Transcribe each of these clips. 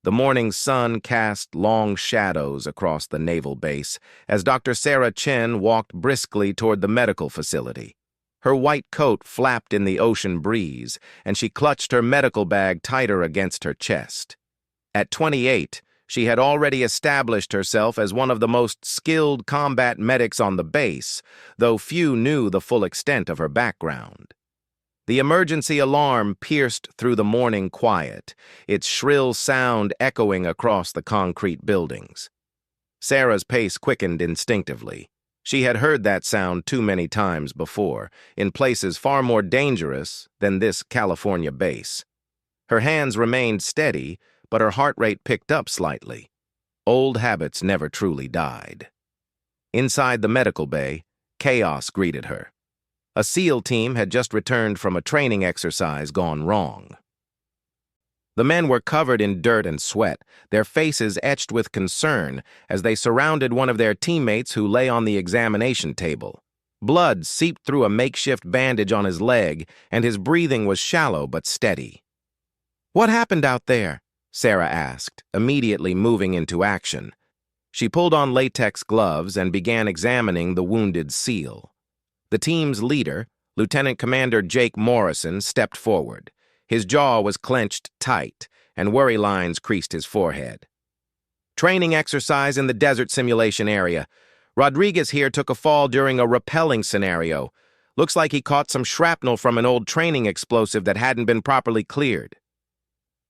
The morning sun cast long shadows across the naval base as Dr. Sarah Chen walked briskly toward the medical facility. Her white coat flapped in the ocean breeze, and she clutched her medical bag tighter against her chest. At 28, she had already established herself as one of the most skilled combat medics on the base, though few knew the full extent of her background. The emergency alarm pierced through the morning quiet, its shrill sound echoing across the concrete buildings. Sarah's pace quickened instinctively. She had heard that sound too many times before, in places far more dangerous than this California base. Her hands remained steady, but her heart rate picked up slightly. Old habits never truly died. Inside the medical bay, chaos greeted her. A SEAL team had just returned from a training exercise gone wrong. The men were covered in dirt and sweat, their faces etched with concern as they surrounded one of their teammates who lay on the examination table. Blood seeped through a makeshift bandage on his leg, and his breathing was shallow but steady. "What happened out there?" Sarah asked, immediately moving into action. She pulled on latex gloves and began examining the wounded SEAL. The team's leader, Lieutenant Commander Jake Morrison, stepped forward. His jaw was clenched tight, and worry lines creased his forehead. "Training exercise in the desert simulation area. Rodriguez here took a fall during a rappelling scenario. Looks like he caught some shrapnel from an old training explosive that hadn't been properly cleared."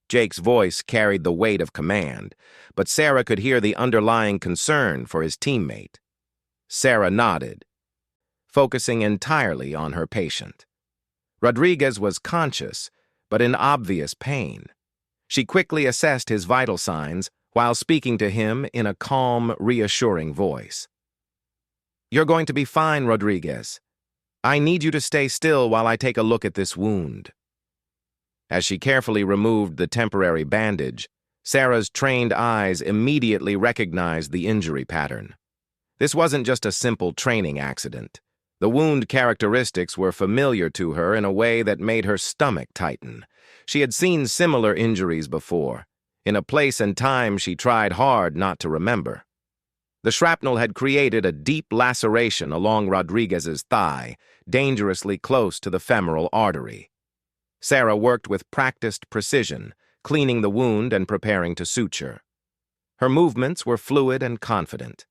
Jake's voice carried the weight of command, but Sarah could hear the underlying concern for his teammate. Sarah nodded, focusing entirely on her patient. Rodriguez was conscious, but in obvious pain. She quickly assessed his vital signs while speaking to him in a calm, reassuring voice. "You're going to be fine, Rodriguez. I need you to stay still while I take a look at this wound." As she carefully removed the temporary bandage, Sarah's trained eyes immediately recognized the injury pattern. This wasn't just a simple training accident. The wound characteristics were familiar to her in a way that made her stomach tighten. She had seen similar injuries before, in a place and time she tried hard not to remember. The shrapnel had created a deep laceration along Rodriguez's thigh, dangerously close to the femoral artery. Sarah worked with practiced precision, cleaning the wound and preparing to suture. Her movements were fluid and confident.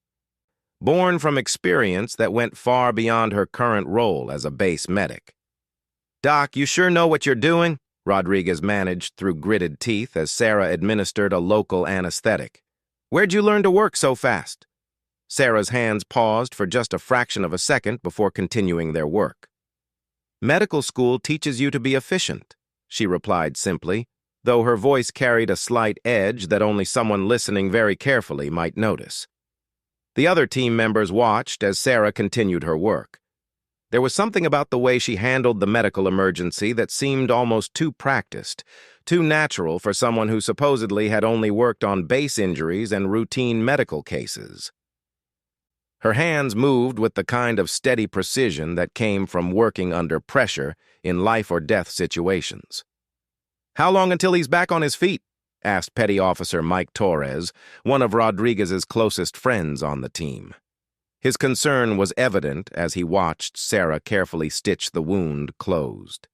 Born from experience that went far beyond her current role as a base medic. "Doc, you sure know what you're doing?" Rodriguez managed through gritted teeth as Sarah administered a local anesthetic. "Where'd you learn to work so fast?" Sarah's hands paused for just a fraction of a second before continuing their work. "Medical school teaches you to be efficient," she replied simply, though her voice carried a slight edge that only someone listening very carefully might notice. The other team members watched as Sarah continued her work. There was something about the way she handled the medical emergency that seemed almost too practiced, too natural for someone who supposedly had only worked on base injuries and routine medical cases. Her hands moved with the kind of steady precision that came from working under pressure in life-or-death situations. "How long until he's back on his feet?" asked Petty Officer Mike Torres, one of Rodriguez's closest friends on the team. His concern was evident as he watched Sarah carefully stitch the wound closed.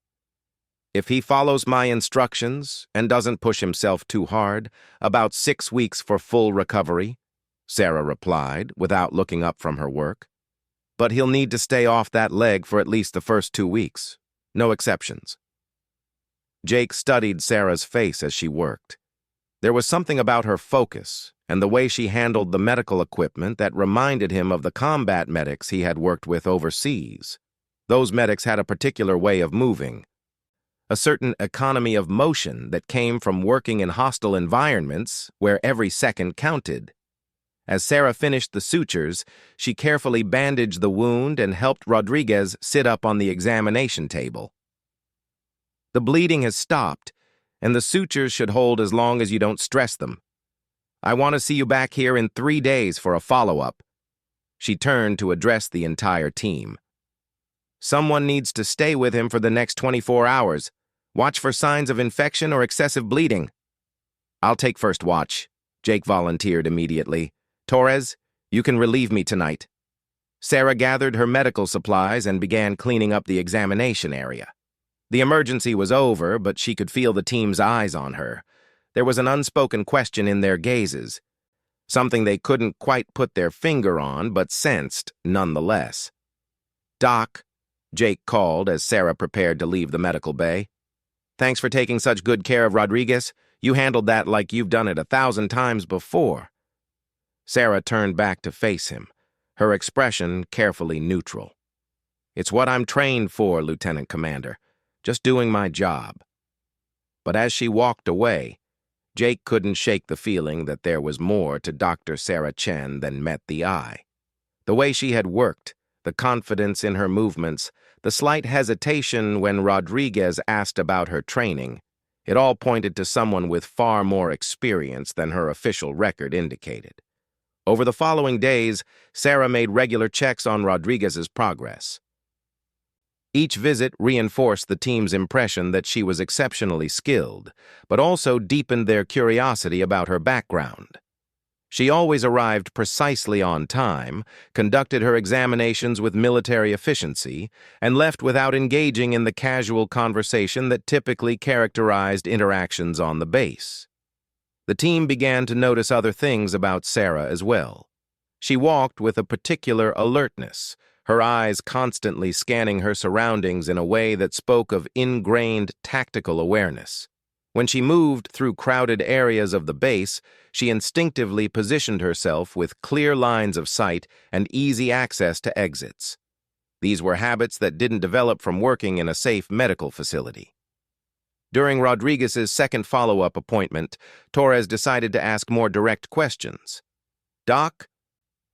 "If he follows my instructions and doesn't push himself too hard, about 6 weeks for full recovery," Sarah replied, without looking up from her work. "But he'll need to stay off that leg for at least the first 2 weeks. No exceptions." Jake studied Sarah's face as she worked. There was something about her focus and the way she handled the medical equipment that reminded him of the combat medics he had worked with overseas. Those medics had a particular way of moving, a certain economy of motion that came from working in hostile environments where every second counted. As Sarah finished the sutures, she carefully bandaged the wound and helped Rodriguez sit up on the examination table. "The bleeding has stopped, and the sutures should hold as long as you don't stress them. I want to see you back here in 3 days for a follow-up." She turned to address the entire team. "Someone needs to stay with him for the next 24 hours. Watch for signs of infection or excessive bleeding." I'll take first watch, Jake volunteered immediately. Torres, you can relieve me tonight. Sarah gathered her medical supplies and began cleaning up the examination area. The emergency was over, but she could feel the team's eyes on her. There was an unspoken question in their gazes, something they couldn't quite put their finger on, but sensed nonetheless. Doc, Jake called as Sarah prepared to leave the medical bay. Thanks for taking such good care of Rodriguez. You handled that like you've done it 1,000 times before. Sarah turned back to face him, her expression carefully neutral. It's what I'm trained for, Lieutenant Commander. Just doing my job. But as she walked away, Jake couldn't shake the feeling that there was more to Dr. Sarah Chen than met the eye. The way she had worked, the confidence in her movements, the slight hesitation when Rodriguez asked about her training, it all pointed to someone with far more experience than her official record indicated. Over the following days, Sarah made regular checks on Rodriguez's progress. Each visit reinforced the team's impression that she was exceptionally skilled, but also deepened their curiosity about her background. She always arrived precisely on time, conducted her examinations with military efficiency, and left without engaging in the casual conversation that typically characterized interactions on the base. The team began to notice other things about Sarah as well. She walked with a particular alertness, her eyes constantly scanning her surroundings in a way that spoke of ingrained tactical awareness. When she moved through crowded areas of the base, she instinctively positioned herself with clear lines of sight and easy access to exits. These were habits that didn't develop from working in a safe medical facility. During Rodriguez's second follow-up appointment, Torres decided to ask more direct questions. Doc,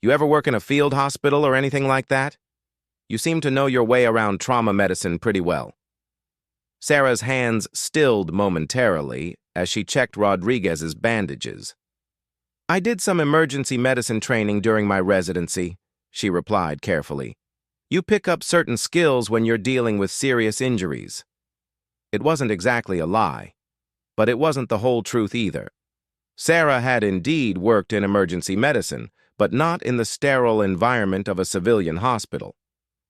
you ever work in a field hospital or anything like that? You seem to know your way around trauma medicine pretty well. Sarah's hands stilled momentarily as she checked Rodriguez's bandages. I did some emergency medicine training during my residency, she replied carefully. You pick up certain skills when you're dealing with serious injuries. It wasn't exactly a lie, but it wasn't the whole truth either. Sarah had indeed worked in emergency medicine, but not in the sterile environment of a civilian hospital.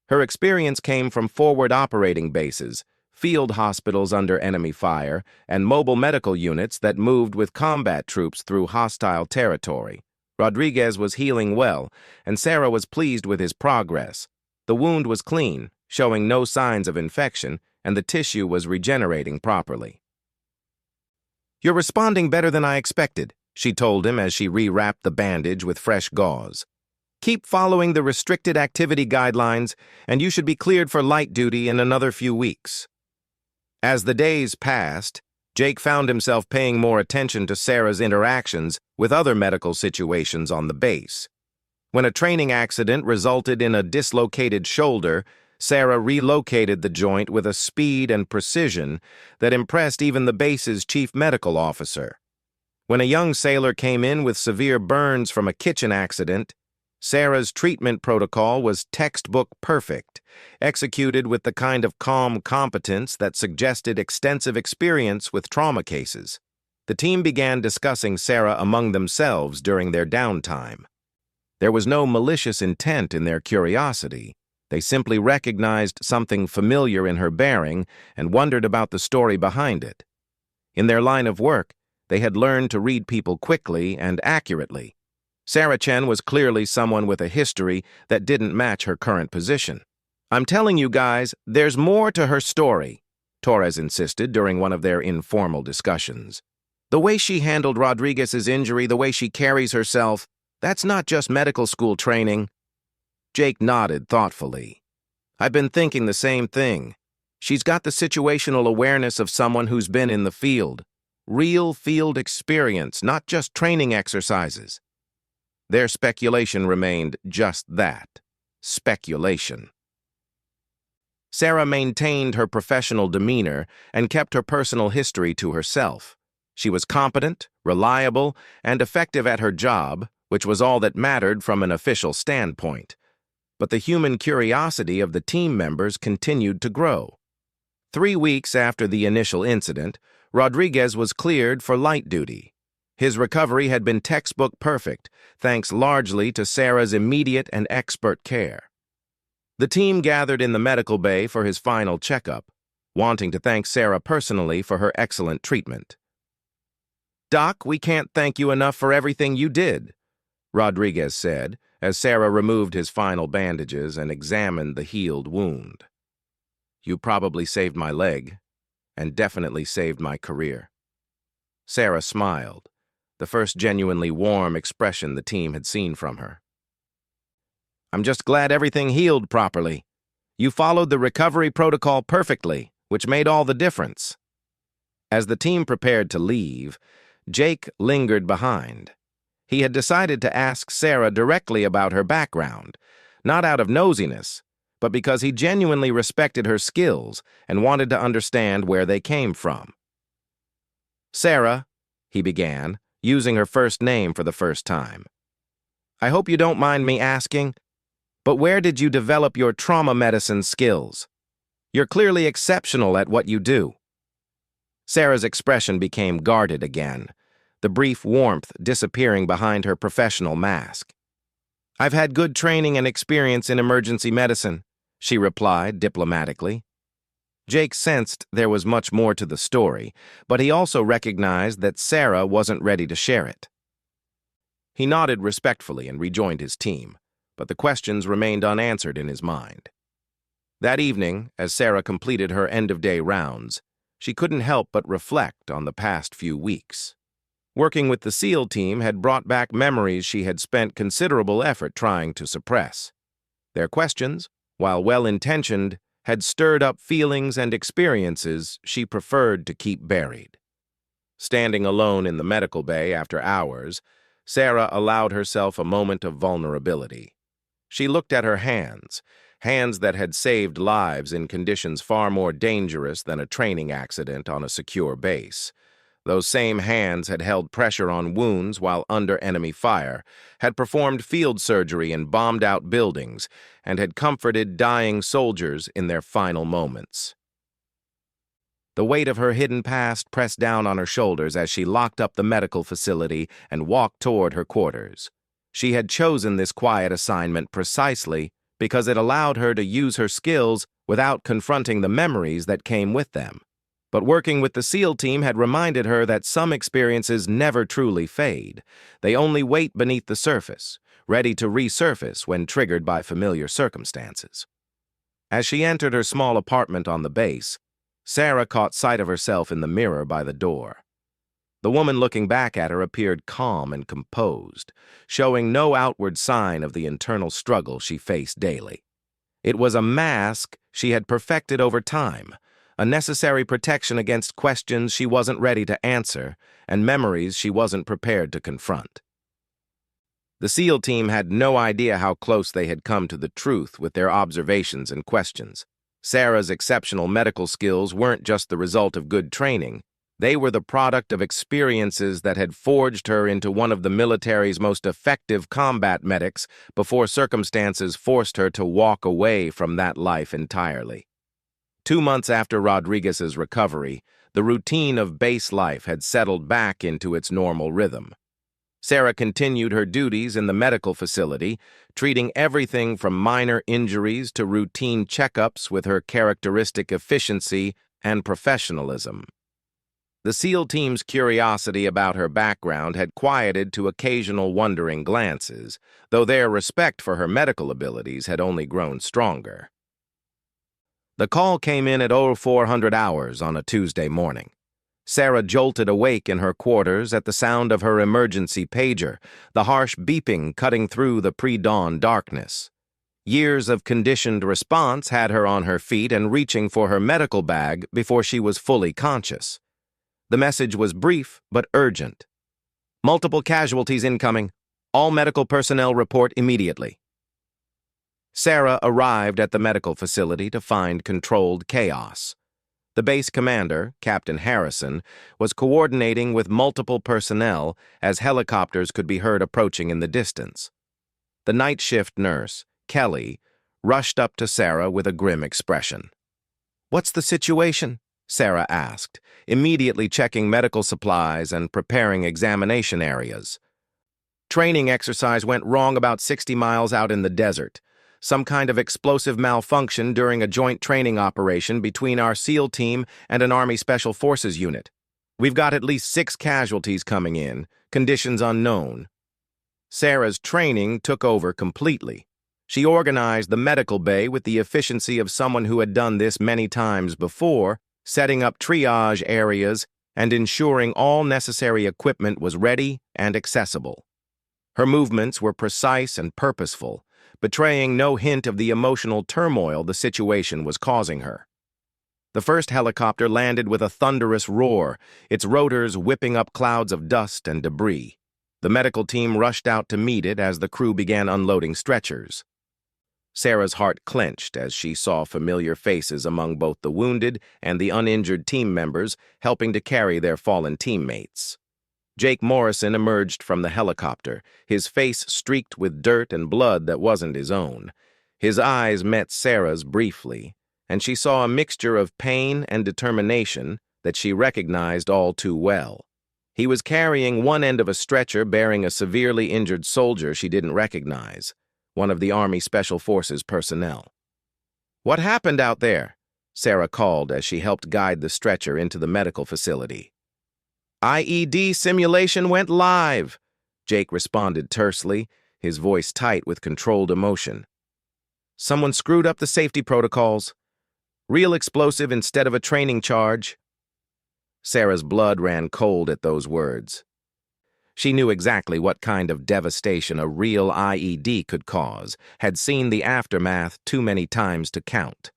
Her experience came from forward operating bases, field hospitals under enemy fire, and mobile medical units that moved with combat troops through hostile territory. Rodriguez was healing well, and Sarah was pleased with his progress. The wound was clean, showing no signs of infection, and the tissue was regenerating properly. You're responding better than I expected, she told him as she rewrapped the bandage with fresh gauze. Keep following the restricted activity guidelines, and you should be cleared for light duty in another few weeks. As the days passed, Jake found himself paying more attention to Sarah's interactions with other medical situations on the base. When a training accident resulted in a dislocated shoulder, Sarah relocated the joint with a speed and precision that impressed even the base's chief medical officer. When a young sailor came in with severe burns from a kitchen accident, Sarah's treatment protocol was textbook perfect, executed with the kind of calm competence that suggested extensive experience with trauma cases. The team began discussing Sarah among themselves during their downtime. There was no malicious intent in their curiosity. They simply recognized something familiar in her bearing and wondered about the story behind it. In their line of work, they had learned to read people quickly and accurately. Sarah Chen was clearly someone with a history that didn't match her current position. I'm telling you guys, there's more to her story, Torres insisted during one of their informal discussions. The way she handled Rodriguez's injury, the way she carries herself, that's not just medical school training. Jake nodded thoughtfully. I've been thinking the same thing. She's got the situational awareness of someone who's been in the field. Real field experience, not just training exercises. Their speculation remained just that, speculation. Sarah maintained her professional demeanor and kept her personal history to herself. She was competent, reliable, and effective at her job, which was all that mattered from an official standpoint. But the human curiosity of the team members continued to grow. 3 weeks after the initial incident, Rodriguez was cleared for light duty. His recovery had been textbook perfect, thanks largely to Sarah's immediate and expert care. The team gathered in the medical bay for his final checkup, wanting to thank Sarah personally for her excellent treatment. "Doc, we can't thank you enough for everything you did," Rodriguez said, as Sarah removed his final bandages and examined the healed wound. "You probably saved my leg, and definitely saved my career." Sarah smiled, the first genuinely warm expression the team had seen from her. "I'm just glad everything healed properly. You followed the recovery protocol perfectly, which made all the difference." As the team prepared to leave, Jake lingered behind. He had decided to ask Sarah directly about her background, not out of nosiness, but because he genuinely respected her skills and wanted to understand where they came from. "Sarah," he began, using her first name for the first time, "I hope you don't mind me asking, but where did you develop your trauma medicine skills? You're clearly exceptional at what you do." Sarah's expression became guarded again, the brief warmth disappearing behind her professional mask. "I've had good training and experience in emergency medicine," she replied diplomatically. Jake sensed there was much more to the story, but he also recognized that Sarah wasn't ready to share it. He nodded respectfully and rejoined his team, but the questions remained unanswered in his mind. That evening, as Sarah completed her end-of-day rounds, she couldn't help but reflect on the past few weeks. Working with the SEAL team had brought back memories she had spent considerable effort trying to suppress. Their questions, while well-intentioned, had stirred up feelings and experiences she preferred to keep buried. Standing alone in the medical bay after hours, Sarah allowed herself a moment of vulnerability. She looked at her hands, hands that had saved lives in conditions far more dangerous than a training accident on a secure base. Those same hands had held pressure on wounds while under enemy fire, had performed field surgery in bombed-out buildings, and had comforted dying soldiers in their final moments. The weight of her hidden past pressed down on her shoulders as she locked up the medical facility and walked toward her quarters. She had chosen this quiet assignment precisely because it allowed her to use her skills without confronting the memories that came with them. But working with the SEAL team had reminded her that some experiences never truly fade. They only wait beneath the surface, ready to resurface when triggered by familiar circumstances. As she entered her small apartment on the base, Sarah caught sight of herself in the mirror by the door. The woman looking back at her appeared calm and composed, showing no outward sign of the internal struggle she faced daily. It was a mask she had perfected over time, a necessary protection against questions she wasn't ready to answer and memories she wasn't prepared to confront. The SEAL team had no idea how close they had come to the truth with their observations and questions. Sarah's exceptional medical skills weren't just the result of good training. They were the product of experiences that had forged her into one of the military's most effective combat medics before circumstances forced her to walk away from that life entirely. 2 months after Rodriguez's recovery, the routine of base life had settled back into its normal rhythm. Sarah continued her duties in the medical facility, treating everything from minor injuries to routine checkups with her characteristic efficiency and professionalism. The SEAL team's curiosity about her background had quieted to occasional wondering glances, though their respect for her medical abilities had only grown stronger. The call came in at 0400 hours on a Tuesday morning. Sarah jolted awake in her quarters at the sound of her emergency pager, the harsh beeping cutting through the pre-dawn darkness. Years of conditioned response had her on her feet and reaching for her medical bag before she was fully conscious. The message was brief but urgent. "Multiple casualties incoming. All medical personnel report immediately." Sarah arrived at the medical facility to find controlled chaos. The base commander, Captain Harrison, was coordinating with multiple personnel as helicopters could be heard approaching in the distance. The night shift nurse, Kelly, rushed up to Sarah with a grim expression. "What's the situation?" Sarah asked, immediately checking medical supplies and preparing examination areas. Training exercise went wrong about 60 miles out in the desert. Some kind of explosive malfunction during a joint training operation between our SEAL team and an Army Special Forces unit. We've got at least 6 casualties coming in, conditions unknown. Sarah's training took over completely. She organized the medical bay with the efficiency of someone who had done this many times before, setting up triage areas and ensuring all necessary equipment was ready and accessible. Her movements were precise and purposeful, betraying no hint of the emotional turmoil the situation was causing her. The first helicopter landed with a thunderous roar, its rotors whipping up clouds of dust and debris. The medical team rushed out to meet it as the crew began unloading stretchers. Sarah's heart clenched as she saw familiar faces among both the wounded and the uninjured team members helping to carry their fallen teammates. Jake Morrison emerged from the helicopter, his face streaked with dirt and blood that wasn't his own. His eyes met Sarah's briefly, and she saw a mixture of pain and determination that she recognized all too well. He was carrying one end of a stretcher bearing a severely injured soldier she didn't recognize, one of the Army Special Forces personnel. "What happened out there?" Sarah called as she helped guide the stretcher into the medical facility. "IED simulation went live," Jake responded tersely, his voice tight with controlled emotion. "Someone screwed up the safety protocols. Real explosive instead of a training charge." Sarah's blood ran cold at those words. She knew exactly what kind of devastation a real IED could cause, had seen the aftermath too many times to count.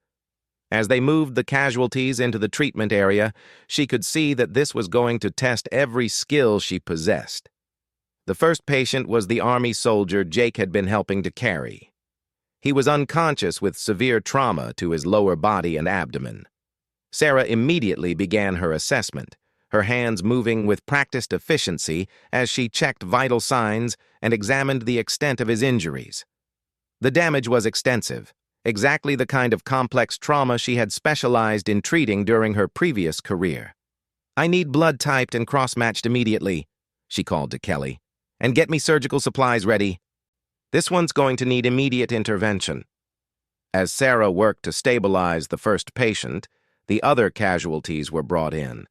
As they moved the casualties into the treatment area, she could see that this was going to test every skill she possessed. The first patient was the Army soldier Jake had been helping to carry. He was unconscious with severe trauma to his lower body and abdomen. Sarah immediately began her assessment, her hands moving with practiced efficiency as she checked vital signs and examined the extent of his injuries. The damage was extensive, exactly the kind of complex trauma she had specialized in treating during her previous career. "I need blood typed and cross-matched immediately," she called to Kelly, "and get me surgical supplies ready. This one's going to need immediate intervention." As Sarah worked to stabilize the first patient, the other casualties were brought in.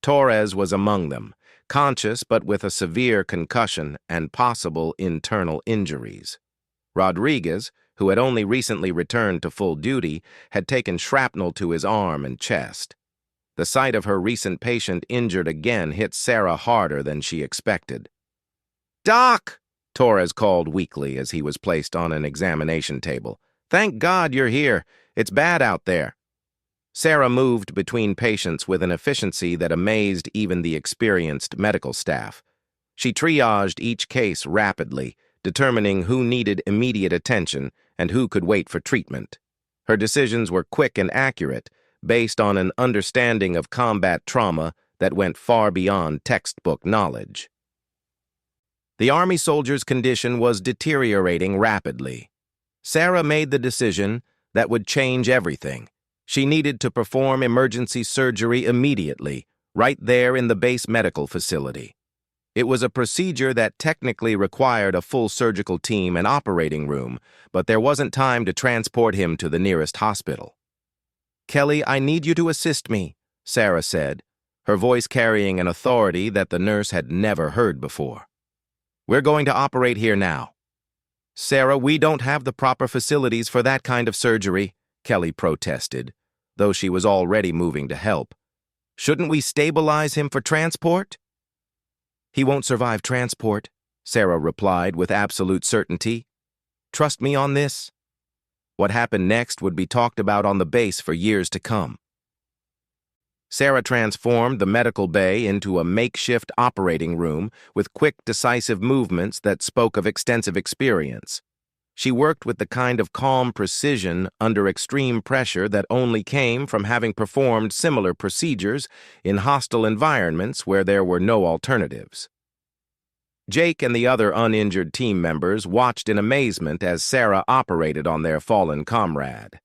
Torres was among them, conscious but with a severe concussion and possible internal injuries. Rodriguez, who had only recently returned to full duty, had taken shrapnel to his arm and chest. The sight of her recent patient injured again hit Sarah harder than she expected. "Doc!" Torres called weakly as he was placed on an examination table. "Thank God you're here. It's bad out there." Sarah moved between patients with an efficiency that amazed even the experienced medical staff. She triaged each case rapidly, determining who needed immediate attention and who could wait for treatment. Her decisions were quick and accurate, based on an understanding of combat trauma that went far beyond textbook knowledge. The Army soldier's condition was deteriorating rapidly. Sarah made the decision that would change everything. She needed to perform emergency surgery immediately, right there in the base medical facility. It was a procedure that technically required a full surgical team and operating room, but there wasn't time to transport him to the nearest hospital. "Kelly, I need you to assist me," Sarah said, her voice carrying an authority that the nurse had never heard before. "We're going to operate here now." "Sarah, we don't have the proper facilities for that kind of surgery," Kelly protested, though she was already moving to help. "Shouldn't we stabilize him for transport?" "He won't survive transport," Sarah replied with absolute certainty. "Trust me on this." What happened next would be talked about on the base for years to come. Sarah transformed the medical bay into a makeshift operating room with quick, decisive movements that spoke of extensive experience. She worked with the kind of calm precision under extreme pressure that only came from having performed similar procedures in hostile environments where there were no alternatives. Jake and the other uninjured team members watched in amazement as Sarah operated on their fallen comrade.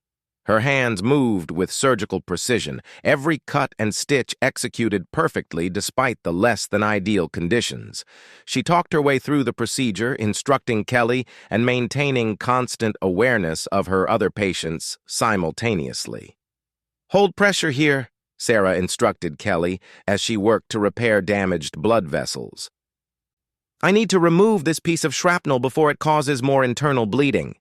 Her hands moved with surgical precision, every cut and stitch executed perfectly despite the less-than-ideal conditions. She talked her way through the procedure, instructing Kelly and maintaining constant awareness of her other patients simultaneously. "Hold pressure here," Sarah instructed Kelly as she worked to repair damaged blood vessels. "I need to remove this piece of shrapnel before it causes more internal bleeding."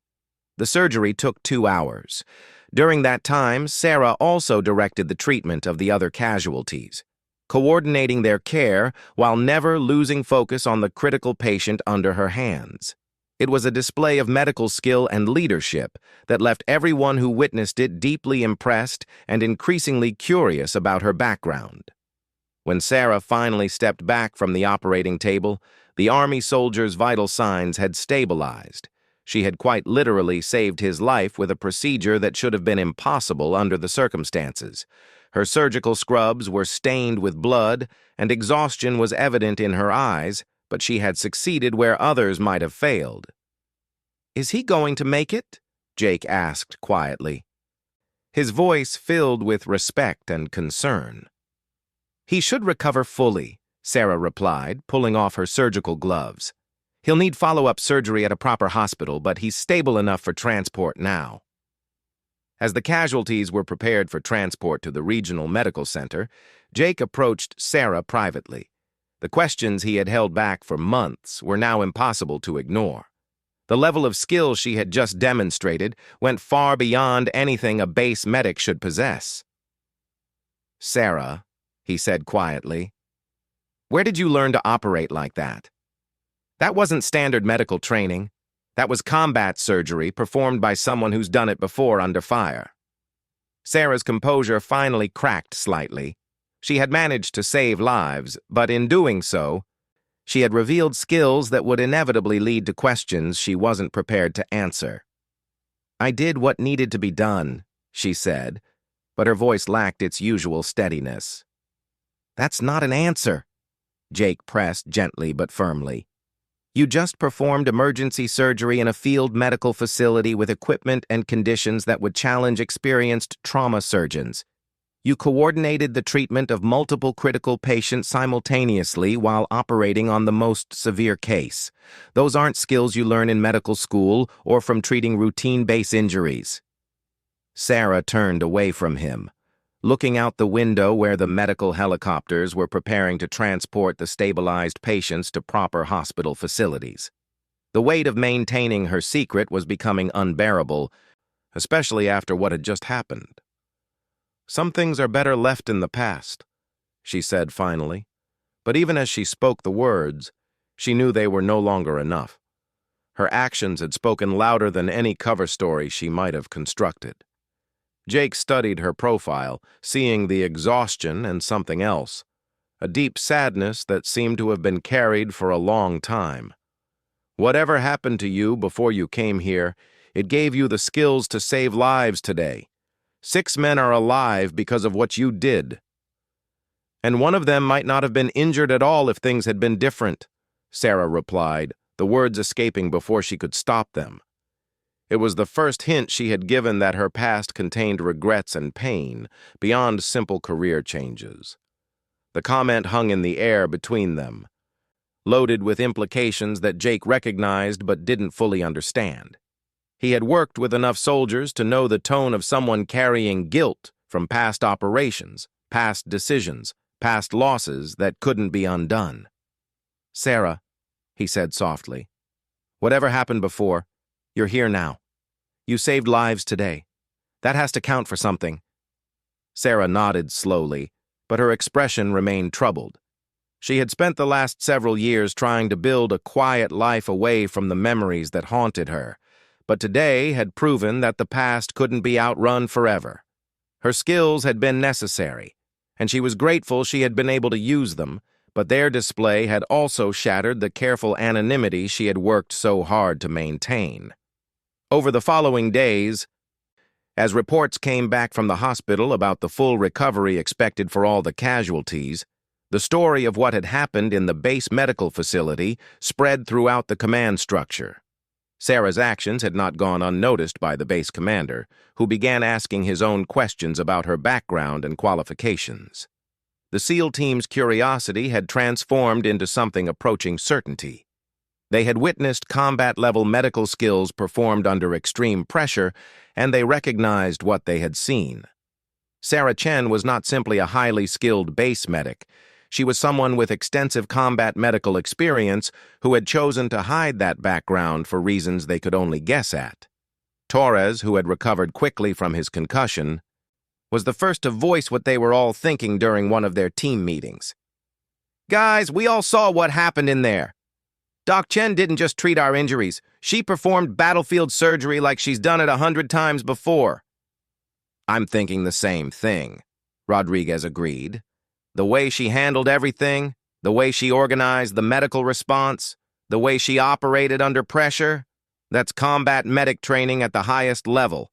The surgery took 2 hours. During that time, Sarah also directed the treatment of the other casualties, coordinating their care while never losing focus on the critical patient under her hands. It was a display of medical skill and leadership that left everyone who witnessed it deeply impressed and increasingly curious about her background. When Sarah finally stepped back from the operating table, the Army soldier's vital signs had stabilized. She had quite literally saved his life with a procedure that should have been impossible under the circumstances. Her surgical scrubs were stained with blood, and exhaustion was evident in her eyes, but she had succeeded where others might have failed. "Is he going to make it?" Jake asked quietly. His voice filled with respect and concern. "He should recover fully," Sarah replied, pulling off her surgical gloves. "He'll need follow-up surgery at a proper hospital, but he's stable enough for transport now." As the casualties were prepared for transport to the regional medical center, Jake approached Sarah privately. The questions he had held back for months were now impossible to ignore. The level of skill she had just demonstrated went far beyond anything a base medic should possess. "Sarah," he said quietly, "where did you learn to operate like that? That wasn't standard medical training. That was combat surgery performed by someone who's done it before under fire." Sarah's composure finally cracked slightly. She had managed to save lives, but in doing so, she had revealed skills that would inevitably lead to questions she wasn't prepared to answer. "I did what needed to be done," she said, but her voice lacked its usual steadiness. "That's not an answer," Jake pressed gently but firmly. "You just performed emergency surgery in a field medical facility with equipment and conditions that would challenge experienced trauma surgeons. You coordinated the treatment of multiple critical patients simultaneously while operating on the most severe case. Those aren't skills you learn in medical school or from treating routine base injuries." Sarah turned away from him, looking out the window where the medical helicopters were preparing to transport the stabilized patients to proper hospital facilities. The weight of maintaining her secret was becoming unbearable, especially after what had just happened. "Some things are better left in the past," she said finally, but even as she spoke the words, she knew they were no longer enough. Her actions had spoken louder than any cover story she might have constructed. Jake studied her profile, seeing the exhaustion and something else, a deep sadness that seemed to have been carried for a long time. "Whatever happened to you before you came here, it gave you the skills to save lives today. 6 men are alive because of what you did. And one of them might not have been injured at all if things had been different," Sarah replied, the words escaping before she could stop them. It was the first hint she had given that her past contained regrets and pain, beyond simple career changes. The comment hung in the air between them, loaded with implications that Jake recognized but didn't fully understand. He had worked with enough soldiers to know the tone of someone carrying guilt from past operations, past decisions, past losses that couldn't be undone. "Sarah," he said softly, "whatever happened before, you're here now. You saved lives today. That has to count for something." Sarah nodded slowly, but her expression remained troubled. She had spent the last several years trying to build a quiet life away from the memories that haunted her, but today had proven that the past couldn't be outrun forever. Her skills had been necessary, and she was grateful she had been able to use them, but their display had also shattered the careful anonymity she had worked so hard to maintain. Over the following days, as reports came back from the hospital about the full recovery expected for all the casualties, the story of what had happened in the base medical facility spread throughout the command structure. Sarah's actions had not gone unnoticed by the base commander, who began asking his own questions about her background and qualifications. The SEAL team's curiosity had transformed into something approaching certainty. They had witnessed combat-level medical skills performed under extreme pressure, and they recognized what they had seen. Sarah Chen was not simply a highly skilled base medic. She was someone with extensive combat medical experience who had chosen to hide that background for reasons they could only guess at. Torres, who had recovered quickly from his concussion, was the first to voice what they were all thinking during one of their team meetings. "Guys, we all saw what happened in there. Doc Chen didn't just treat our injuries. She performed battlefield surgery like she's done it 100 times before." "I'm thinking the same thing," Rodriguez agreed. "The way she handled everything, the way she organized the medical response, the way she operated under pressure, that's combat medic training at the highest level."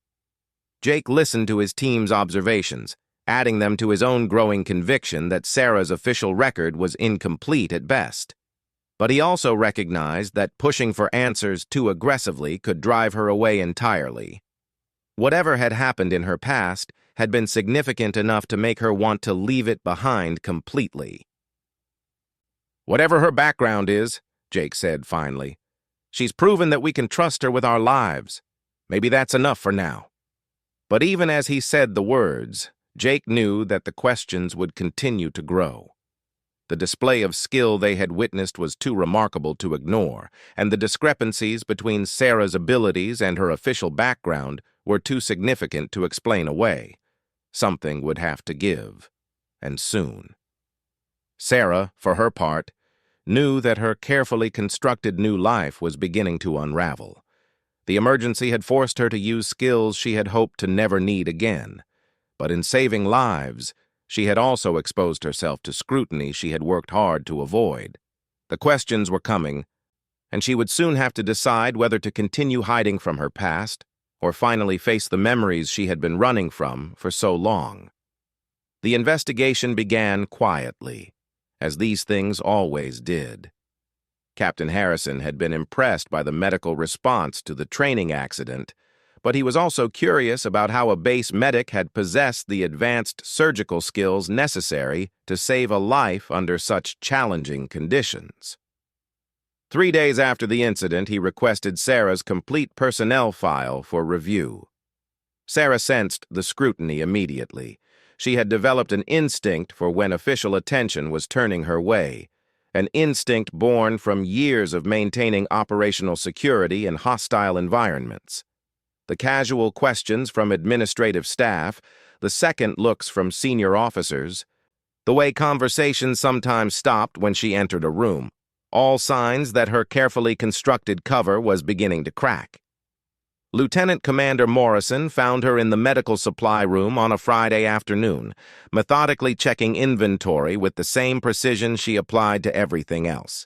Jake listened to his team's observations, adding them to his own growing conviction that Sarah's official record was incomplete at best. But he also recognized that pushing for answers too aggressively could drive her away entirely. Whatever had happened in her past had been significant enough to make her want to leave it behind completely. "Whatever her background is," Jake said finally, "she's proven that we can trust her with our lives. Maybe that's enough for now." But even as he said the words, Jake knew that the questions would continue to grow. The display of skill they had witnessed was too remarkable to ignore, and the discrepancies between Sarah's abilities and her official background were too significant to explain away. Something would have to give, and soon. Sarah, for her part, knew that her carefully constructed new life was beginning to unravel. The emergency had forced her to use skills she had hoped to never need again. But in saving lives, she had also exposed herself to scrutiny she had worked hard to avoid. The questions were coming, and she would soon have to decide whether to continue hiding from her past or finally face the memories she had been running from for so long. The investigation began quietly, as these things always did. Captain Harrison had been impressed by the medical response to the training accident, but he was also curious about how a base medic had possessed the advanced surgical skills necessary to save a life under such challenging conditions. 3 days after the incident, he requested Sarah's complete personnel file for review. Sarah sensed the scrutiny immediately. She had developed an instinct for when official attention was turning her way, an instinct born from years of maintaining operational security in hostile environments. The casual questions from administrative staff, the second looks from senior officers, the way conversations sometimes stopped when she entered a room, all signs that her carefully constructed cover was beginning to crack. Lieutenant Commander Morrison found her in the medical supply room on a Friday afternoon, methodically checking inventory with the same precision she applied to everything else.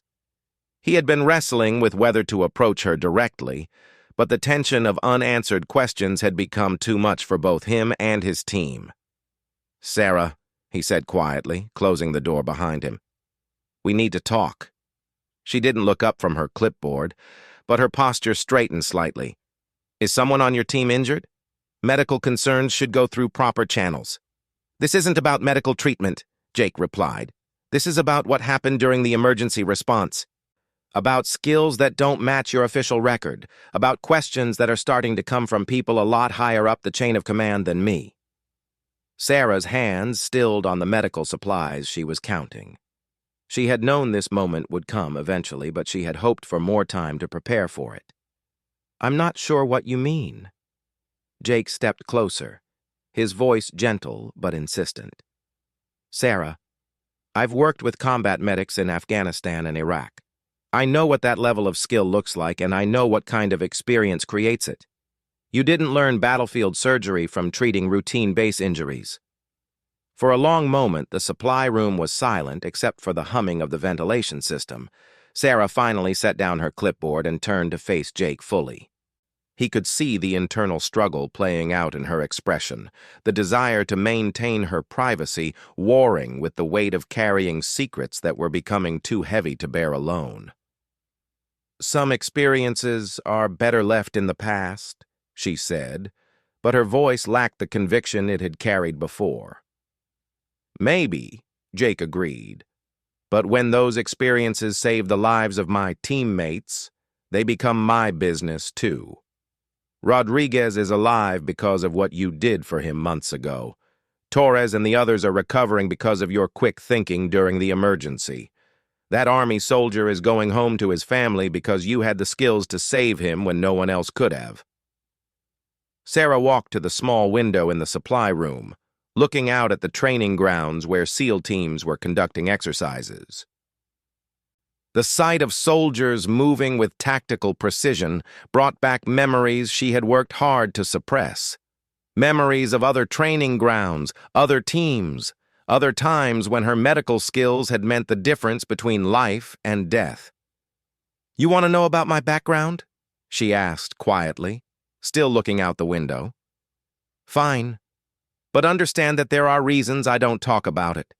He had been wrestling with whether to approach her directly, but the tension of unanswered questions had become too much for both him and his team. "Sarah," he said quietly, closing the door behind him, "we need to talk." She didn't look up from her clipboard, but her posture straightened slightly. "Is someone on your team injured? Medical concerns should go through proper channels." "This isn't about medical treatment," Jake replied. "This is about what happened during the emergency response. About skills that don't match your official record, about questions that are starting to come from people a lot higher up the chain of command than me." Sarah's hands stilled on the medical supplies she was counting. She had known this moment would come eventually, but she had hoped for more time to prepare for it. "I'm not sure what you mean." Jake stepped closer, his voice gentle but insistent. "Sarah, I've worked with combat medics in Afghanistan and Iraq. I know what that level of skill looks like, and I know what kind of experience creates it. You didn't learn battlefield surgery from treating routine base injuries." For a long moment, the supply room was silent except for the humming of the ventilation system. Sarah finally set down her clipboard and turned to face Jake fully. He could see the internal struggle playing out in her expression, the desire to maintain her privacy warring with the weight of carrying secrets that were becoming too heavy to bear alone. Some experiences are better left in the past, she said, but her voice lacked the conviction it had carried before. Maybe, Jake agreed, but when those experiences save the lives of my teammates, they become my business too. Rodriguez is alive because of what you did for him months ago. Torres and the others are recovering because of your quick thinking during the emergency. That army soldier is going home to his family because you had the skills to save him when no one else could have. Sarah walked to the small window in the supply room, looking out at the training grounds where SEAL teams were conducting exercises. The sight of soldiers moving with tactical precision brought back memories she had worked hard to suppress. Memories of other training grounds, other teams, other times when her medical skills had meant the difference between life and death. "You want to know about my background?" she asked quietly, still looking out the window. "Fine, but understand that there are reasons I don't talk about it."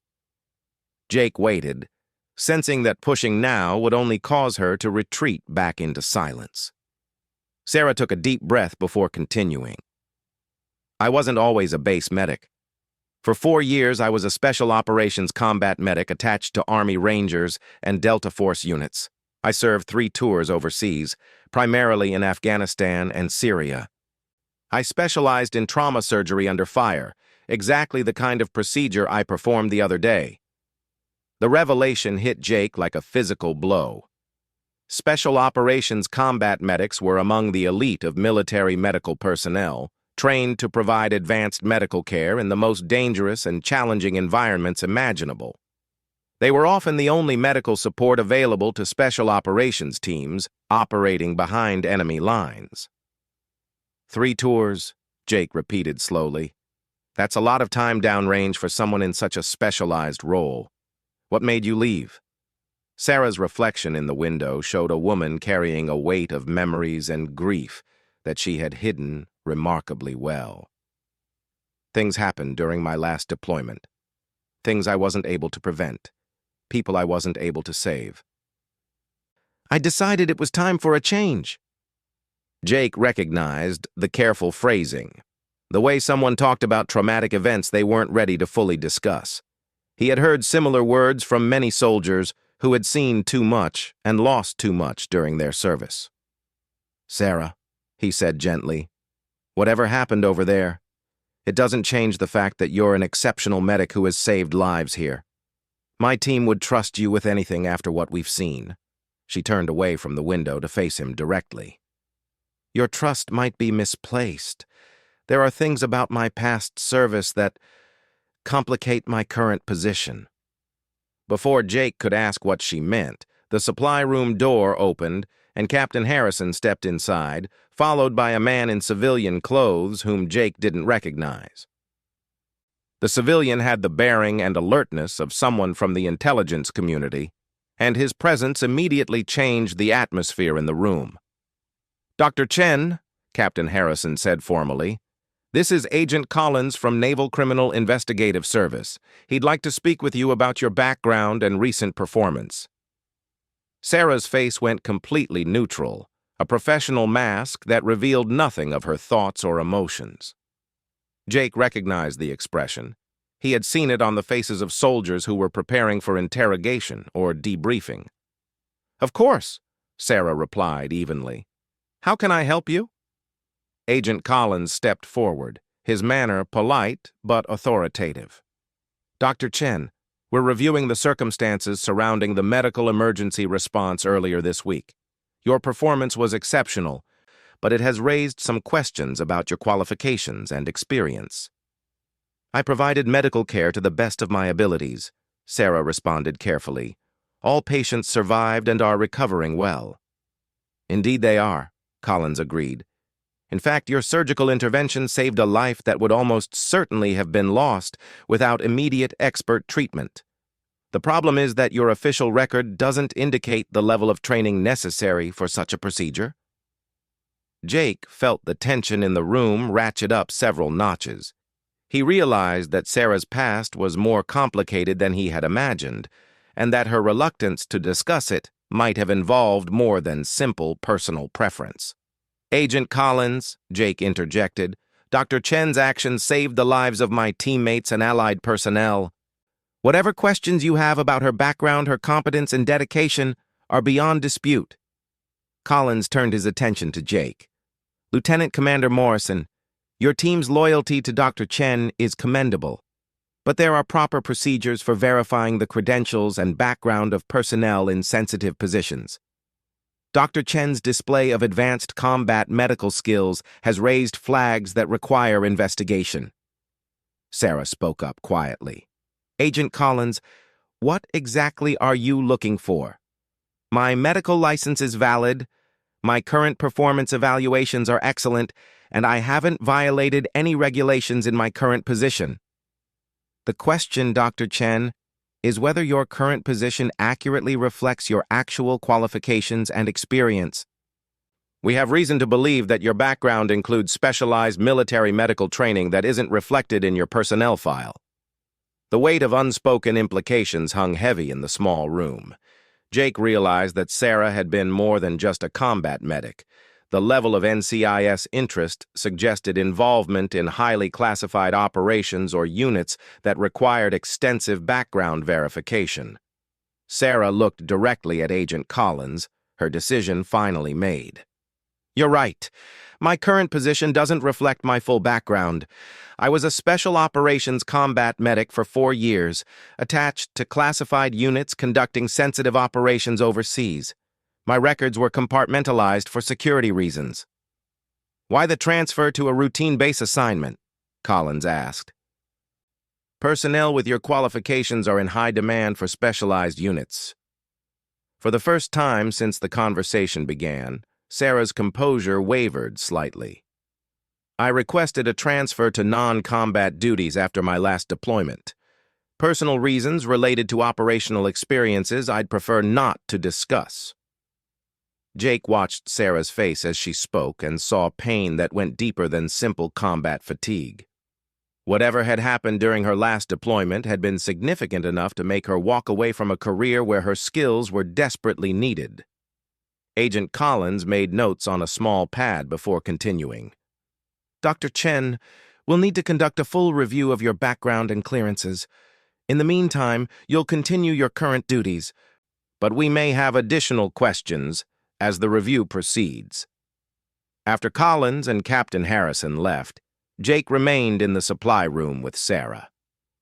Jake waited, sensing that pushing now would only cause her to retreat back into silence. Sarah took a deep breath before continuing. "I wasn't always a base medic. For 4 years, I was a special operations combat medic attached to Army Rangers and Delta Force units. I served 3 tours overseas, primarily in Afghanistan and Syria. I specialized in trauma surgery under fire, exactly the kind of procedure I performed the other day." The revelation hit Jake like a physical blow. Special operations combat medics were among the elite of military medical personnel, trained to provide advanced medical care in the most dangerous and challenging environments imaginable. They were often the only medical support available to special operations teams operating behind enemy lines. 3 tours, Jake repeated slowly. That's a lot of time downrange for someone in such a specialized role. What made you leave? Sarah's reflection in the window showed a woman carrying a weight of memories and grief that she had hidden remarkably well. Things happened during my last deployment. Things I wasn't able to prevent. People I wasn't able to save. I decided it was time for a change. Jake recognized the careful phrasing, the way someone talked about traumatic events they weren't ready to fully discuss. He had heard similar words from many soldiers who had seen too much and lost too much during their service. "Sarah," he said gently, "whatever happened over there, it doesn't change the fact that you're an exceptional medic who has saved lives here. My team would trust you with anything after what we've seen." She turned away from the window to face him directly. "Your trust might be misplaced. There are things about my past service that complicate my current position." Before Jake could ask what she meant, the supply room door opened and Captain Harrison stepped inside, followed by a man in civilian clothes whom Jake didn't recognize. The civilian had the bearing and alertness of someone from the intelligence community, and his presence immediately changed the atmosphere in the room. "Dr. Chen," Captain Harrison said formally, "this is Agent Collins from Naval Criminal Investigative Service. He'd like to speak with you about your background and recent performance." Sarah's face went completely neutral, a professional mask that revealed nothing of her thoughts or emotions. Jake recognized the expression. He had seen it on the faces of soldiers who were preparing for interrogation or debriefing. "Of course," Sarah replied evenly. "How can I help you?" Agent Collins stepped forward, his manner polite but authoritative. "Dr. Chen, we're reviewing the circumstances surrounding the medical emergency response earlier this week. Your performance was exceptional, but it has raised some questions about your qualifications and experience." "I provided medical care to the best of my abilities," Sarah responded carefully. "All patients survived and are recovering well." "Indeed they are," Collins agreed. "In fact, your surgical intervention saved a life that would almost certainly have been lost without immediate expert treatment. The problem is that your official record doesn't indicate the level of training necessary for such a procedure." Jake felt the tension in the room ratchet up several notches. He realized that Sarah's past was more complicated than he had imagined, and that her reluctance to discuss it might have involved more than simple personal preference. "Agent Collins," Jake interjected, "Dr. Chen's actions saved the lives of my teammates and allied personnel. Whatever questions you have about her background, her competence, and dedication are beyond dispute." Collins turned his attention to Jake. "Lieutenant Commander Morrison, your team's loyalty to Dr. Chen is commendable, but there are proper procedures for verifying the credentials and background of personnel in sensitive positions. Dr. Chen's display of advanced combat medical skills has raised flags that require investigation." Sarah spoke up quietly. "Agent Collins, what exactly are you looking for?" "My medical license is valid, my current performance evaluations are excellent, and I haven't violated any regulations in my current position." "The question, Dr. Chen, is whether your current position accurately reflects your actual qualifications and experience. We have reason to believe that your background includes specialized military medical training that isn't reflected in your personnel file." The weight of unspoken implications hung heavy in the small room. Jake realized that Sarah had been more than just a combat medic. The level of NCIS interest suggested involvement in highly classified operations or units that required extensive background verification. Sarah looked directly at Agent Collins, her decision finally made. "You're right. My current position doesn't reflect my full background. I was a Special Operations Combat Medic for 4 years, attached to classified units conducting sensitive operations overseas. My records were compartmentalized for security reasons." "Why the transfer to a routine base assignment?" Collins asked. "Personnel with your qualifications are in high demand for specialized units." For the first time since the conversation began, Sarah's composure wavered slightly. "I requested a transfer to non-combat duties after my last deployment. Personal reasons related to operational experiences I'd prefer not to discuss." Jake watched Sarah's face as she spoke and saw pain that went deeper than simple combat fatigue. Whatever had happened during her last deployment had been significant enough to make her walk away from a career where her skills were desperately needed. Agent Collins made notes on a small pad before continuing. "Dr. Chen, we'll need to conduct a full review of your background and clearances. In the meantime, you'll continue your current duties, but we may have additional questions as the review proceeds." After Collins and Captain Harrison left, Jake remained in the supply room with Sarah.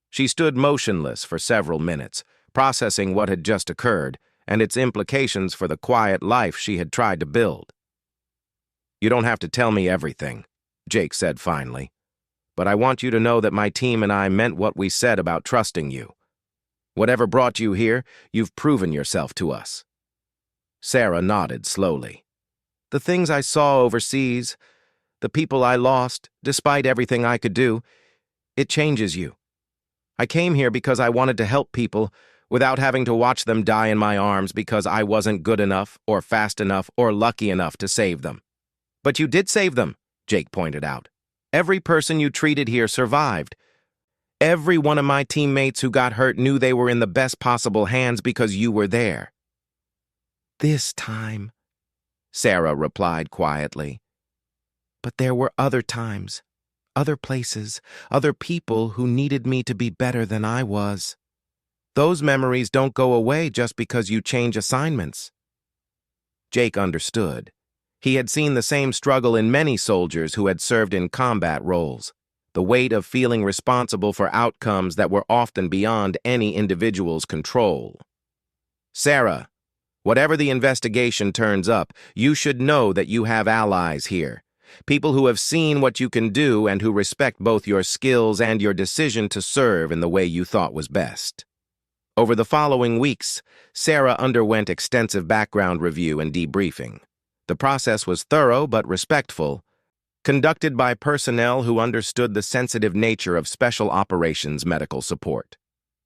She stood motionless for several minutes, processing what had just occurred and its implications for the quiet life she had tried to build. "You don't have to tell me everything," Jake said finally, "but I want you to know that my team and I meant what we said about trusting you. Whatever brought you here, you've proven yourself to us." Sarah nodded slowly. "The things I saw overseas, the people I lost, despite everything I could do, it changes you. I came here because I wanted to help people without having to watch them die in my arms because I wasn't good enough or fast enough or lucky enough to save them." "But you did save them," Jake pointed out. "Every person you treated here survived. Every one of my teammates who got hurt knew they were in the best possible hands because you were there." "This time," Sarah replied quietly. "But there were other times, other places, other people who needed me to be better than I was. Those memories don't go away just because you change assignments." Jake understood. He had seen the same struggle in many soldiers who had served in combat roles, the weight of feeling responsible for outcomes that were often beyond any individual's control. "Sarah, whatever the investigation turns up, you should know that you have allies here. People who have seen what you can do and who respect both your skills and your decision to serve in the way you thought was best." Over the following weeks, Sarah underwent extensive background review and debriefing. The process was thorough but respectful, conducted by personnel who understood the sensitive nature of special operations medical support.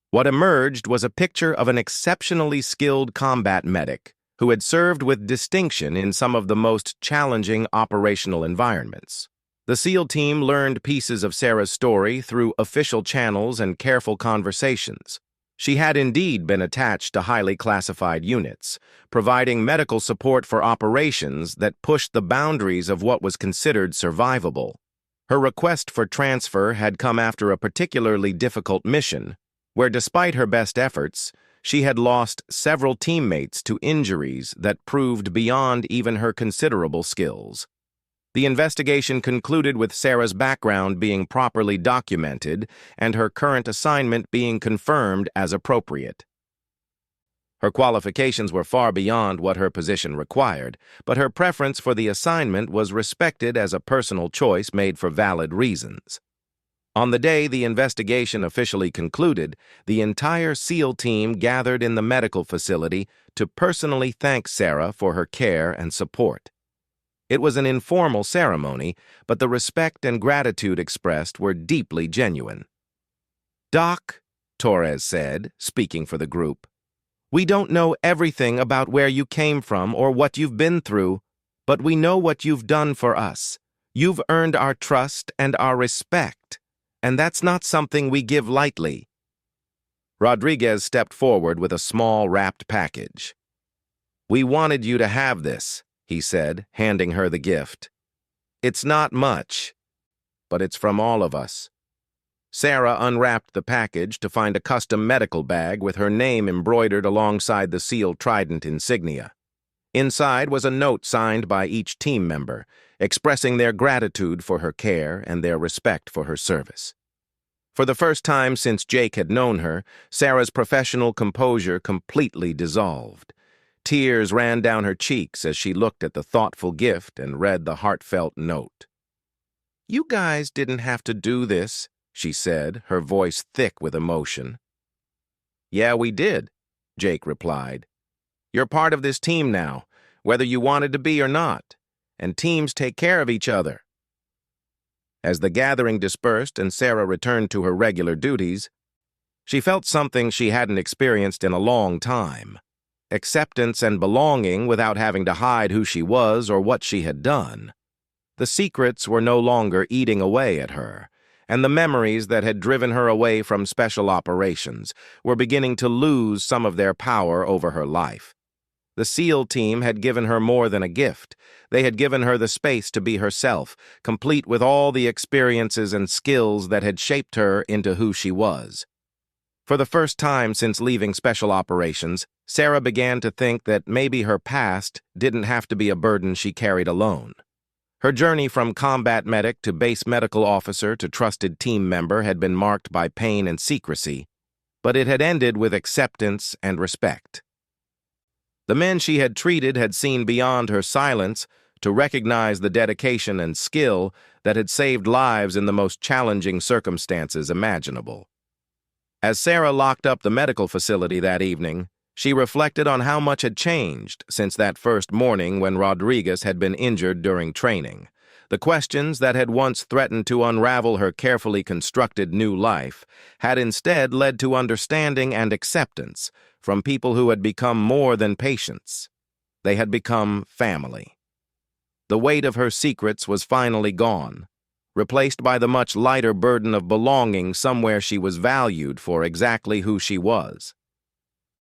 What emerged was a picture of an exceptionally skilled combat medic who had served with distinction in some of the most challenging operational environments. The SEAL team learned pieces of Sarah's story through official channels and careful conversations. She had indeed been attached to highly classified units, providing medical support for operations that pushed the boundaries of what was considered survivable. Her request for transfer had come after a particularly difficult mission, where despite her best efforts, she had lost several teammates to injuries that proved beyond even her considerable skills. The investigation concluded with Sarah's background being properly documented and her current assignment being confirmed as appropriate. Her qualifications were far beyond what her position required, but her preference for the assignment was respected as a personal choice made for valid reasons. On the day the investigation officially concluded, the entire SEAL team gathered in the medical facility to personally thank Sarah for her care and support. It was an informal ceremony, but the respect and gratitude expressed were deeply genuine. "Doc," Torres said, speaking for the group, "we don't know everything about where you came from or what you've been through, but we know what you've done for us. You've earned our trust and our respect, and that's not something we give lightly." Rodriguez stepped forward with a small wrapped package. "We wanted you to have this," he said, handing her the gift. "It's not much, but it's from all of us." Sarah unwrapped the package to find a custom medical bag with her name embroidered alongside the SEAL Trident insignia. Inside was a note signed by each team member, expressing their gratitude for her care and their respect for her service. For the first time since Jake had known her, Sarah's professional composure completely dissolved. Tears ran down her cheeks as she looked at the thoughtful gift and read the heartfelt note. "You guys didn't have to do this," she said, her voice thick with emotion. "Yeah, we did," Jake replied. "You're part of this team now, whether you wanted to be or not, and teams take care of each other." As the gathering dispersed and Sarah returned to her regular duties, she felt something she hadn't experienced in a long time: acceptance and belonging without having to hide who she was or what she had done. The secrets were no longer eating away at her, and the memories that had driven her away from special operations were beginning to lose some of their power over her life. The SEAL team had given her more than a gift. They had given her the space to be herself, complete with all the experiences and skills that had shaped her into who she was. For the first time since leaving special operations, Sarah began to think that maybe her past didn't have to be a burden she carried alone. Her journey from combat medic to base medical officer to trusted team member had been marked by pain and secrecy, but it had ended with acceptance and respect. The men she had treated had seen beyond her silence to recognize the dedication and skill that had saved lives in the most challenging circumstances imaginable. As Sarah locked up the medical facility that evening, she reflected on how much had changed since that first morning when Rodriguez had been injured during training. The questions that had once threatened to unravel her carefully constructed new life had instead led to understanding and acceptance from people who had become more than patients. They had become family. The weight of her secrets was finally gone, replaced by the much lighter burden of belonging somewhere she was valued for exactly who she was.